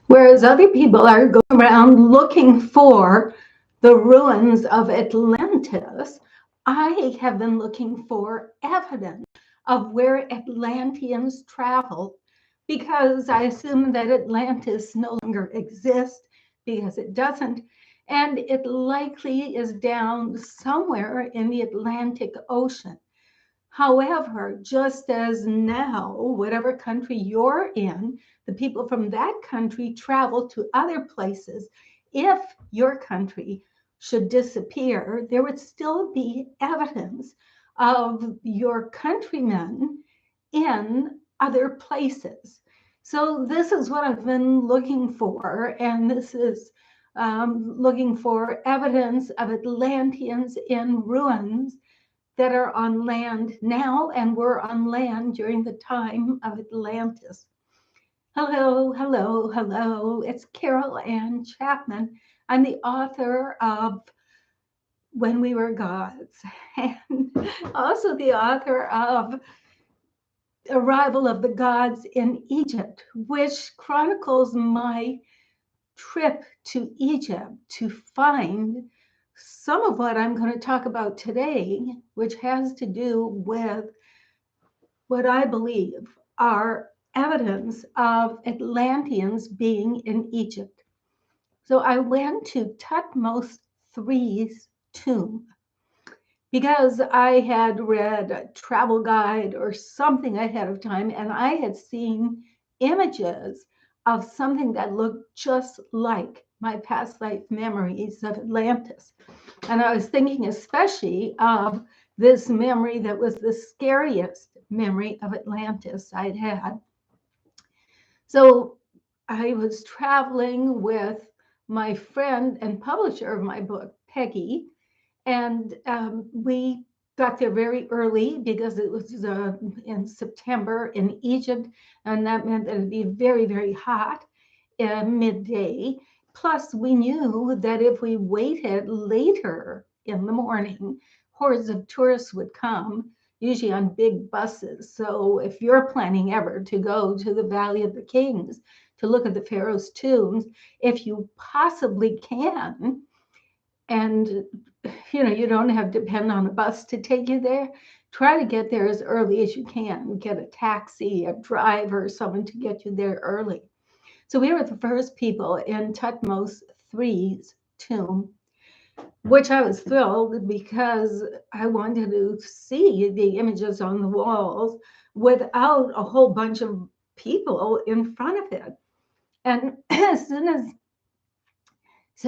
Whereas other people are going around looking for the ruins of Atlantis, I have been looking for evidence of where Atlanteans traveled, because I assume that Atlantis no longer exists, because it doesn't. And it likely is down somewhere in the Atlantic Ocean. However, just as now, whatever country you're in, the people from that country travel to other places. If your country should disappear, there would still be evidence of your countrymen in other places. So, this is what I've been looking for, and this is looking for evidence of Atlanteans in ruins that are on land now and were on land during the time of Atlantis. Hello, hello, hello. It's Carol Ann Chapman. I'm the author of When We Were Gods, and also the author of Arrival of the Gods in Egypt, which chronicles my trip to Egypt to find some of what I'm going to talk about today, which has to do with what I believe are evidence of Atlanteans being in Egypt. So I went to Thothmoses III's tomb because I had read a travel guide or something ahead of time, and I had seen images of something that looked just like my past life memories of Atlantis. And I was thinking especially of this memory that was the scariest memory of Atlantis I'd had. So I was traveling with my friend and publisher of my book, Peggy, and we got there very early because it was in September in Egypt, and that meant that it'd be very, very hot midday. Plus, we knew that if we waited later in the morning, hordes of tourists would come, usually on big buses. So, if you're planning ever to go to the Valley of the Kings to look at the Pharaoh's tombs, if you possibly can, and you don't have to depend on a bus to take you there, try to get there as early as you can. Get a taxi, a driver, someone to get you there early. So we were the first people in Thothmoses III's tomb, which I was thrilled because I wanted to see the images on the walls without a whole bunch of people in front of it. And as soon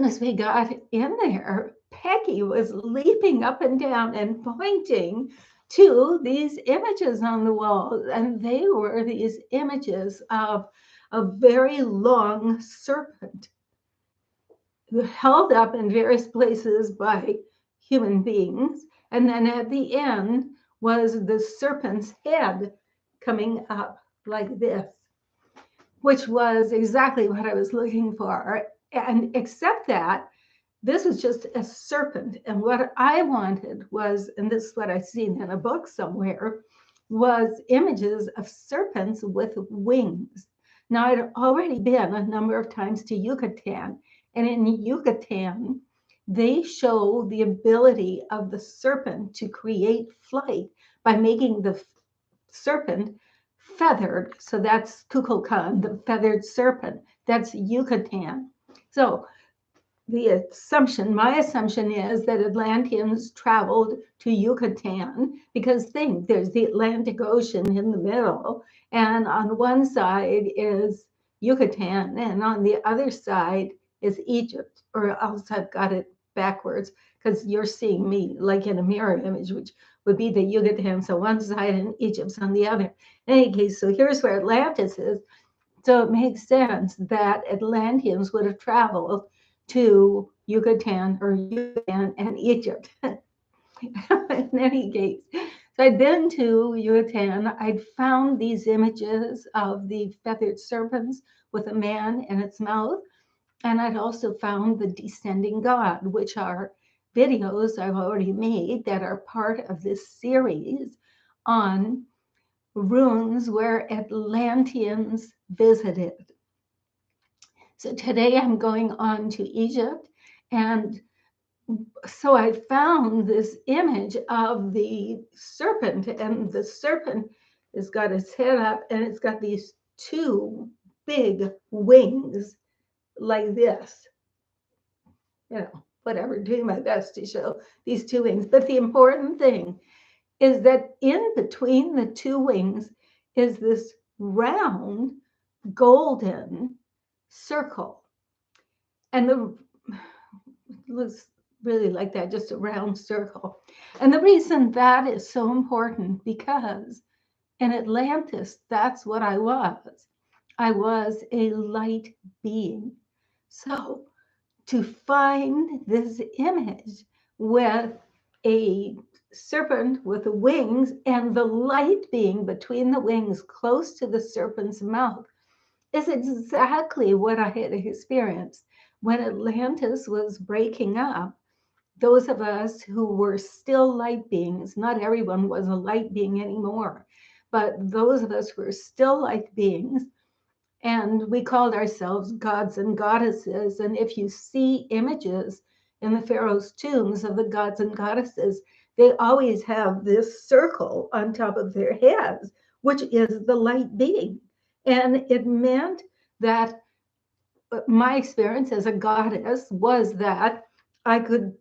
as we got in there, Peggy was leaping up and down and pointing to these images on the wall. And they were these images of a very long serpent held up in various places by human beings. And then at the end was the serpent's head coming up like this, which was exactly what I was looking for. And except that this was just a serpent. And what I wanted was, and this is what I've seen in a book somewhere, was images of serpents with wings. Now, I'd already been a number of times to Yucatan, and in Yucatan, they show the ability of the serpent to create flight by making the serpent feathered. So that's Kukulkan, the feathered serpent. That's Yucatan. So my assumption is that Atlanteans traveled to Yucatan because there's the Atlantic Ocean in the middle, and on one side is Yucatan, and on the other side is Egypt, or else I've got it backwards because you're seeing me like in a mirror image, which would be the Yucatan, so one side and Egypt's on the other. In any case, so here's where Atlantis is. So it makes sense that Atlanteans would have traveled to Yucatan and Egypt. In any case, so I'd been to Yucatan. I'd found these images of the feathered serpents with a man in its mouth. And I'd also found the descending god, which are videos I've already made that are part of this series on ruins where Atlanteans visited. So today I'm going on to Egypt, and so I found this image of the serpent, and the serpent has got its head up and it's got these two big wings like this. Whatever, doing my best to show these two wings. But the important thing is that in between the two wings is this round golden circle. And it looks really like that, just a round circle. And the reason that is so important, because in Atlantis, that's what I was. I was a light being. So to find this image with a serpent with the wings and the light being between the wings close to the serpent's mouth is exactly what I had experienced when Atlantis was breaking up. Those of us who were still light beings, not everyone was a light being anymore, but those of us who were still light beings, and we called ourselves gods and goddesses. And if you see images in the pharaoh's tombs of the gods and goddesses, they always have this circle on top of their heads, which is the light being. And it meant that my experience as a goddess was that I could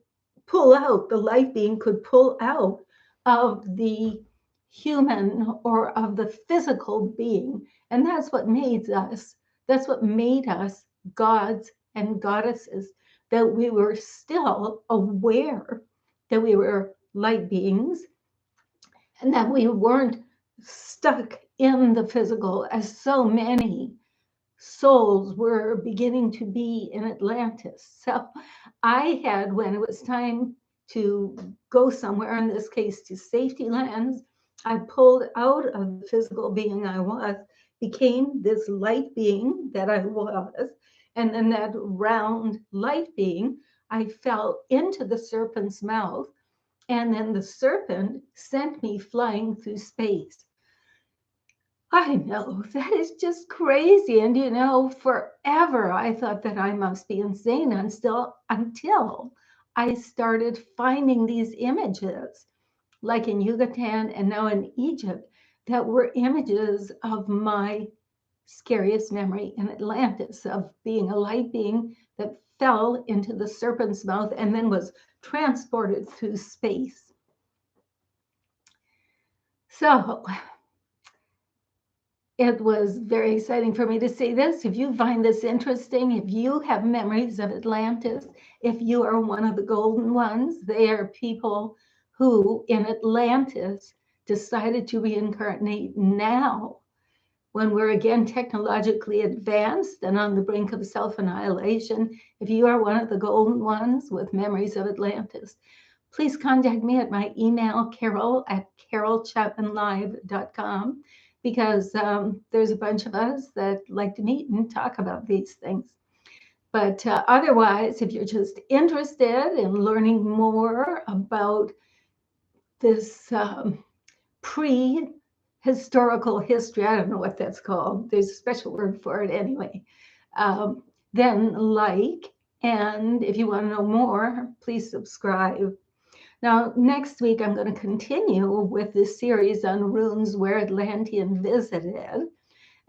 pull out, the light being could pull out of the human or of the physical being. And that's what made us. That's what made us gods and goddesses, that we were still aware that we were light beings and that we weren't stuck in the physical as so many souls were beginning to be in Atlantis. So I had, when it was time to go somewhere, in this case to safety lands, I pulled out of the physical being I was, became this light being that I was, and then that round light being, I fell into the serpent's mouth, and then the serpent sent me flying through space. I know, that is just crazy. And forever I thought that I must be insane until I started finding these images, like in Yucatan and now in Egypt, that were images of my scariest memory in Atlantis, of being a light being that fell into the serpent's mouth and then was transported through space. So it was very exciting for me to see this. If you find this interesting, if you have memories of Atlantis, if you are one of the golden ones, they are people who in Atlantis decided to reincarnate now, when we're again technologically advanced and on the brink of self-annihilation. If you are one of the golden ones with memories of Atlantis, please contact me at my email, carol@carolchapmanlive.com, because there's a bunch of us that like to meet and talk about these things. But otherwise, if you're just interested in learning more about this pre-historical history, I don't know what that's called, there's a special word for it anyway, then like, and if you want to know more, please subscribe. Now, next week, I'm going to continue with this series on runes Where Atlanteans Visited.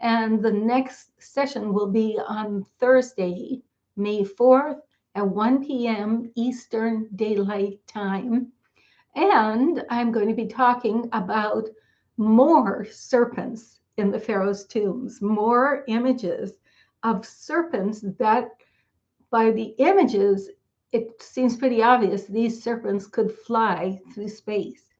And the next session will be on Thursday, May 4th at 1 p.m. Eastern Daylight Time. And I'm going to be talking about more serpents in the pharaoh's tombs, more images of serpents that, by the images, it seems pretty obvious these serpents could fly through space.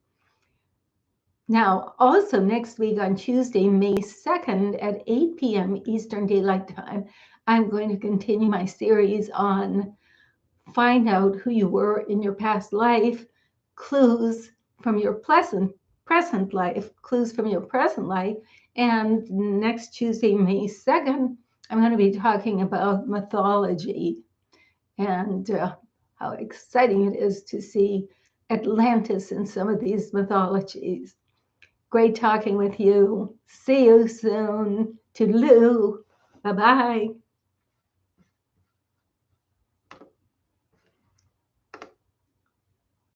Now, also next week on Tuesday, May 2nd at 8 p.m. Eastern Daylight Time, I'm going to continue my series on find out who you were in your past life, clues from your present life, clues from your present life. And next Tuesday, May 2nd, I'm going to be talking about mythology and how exciting it is to see Atlantis in some of these mythologies. Great talking with you. See you soon. Toodaloo. Bye-bye.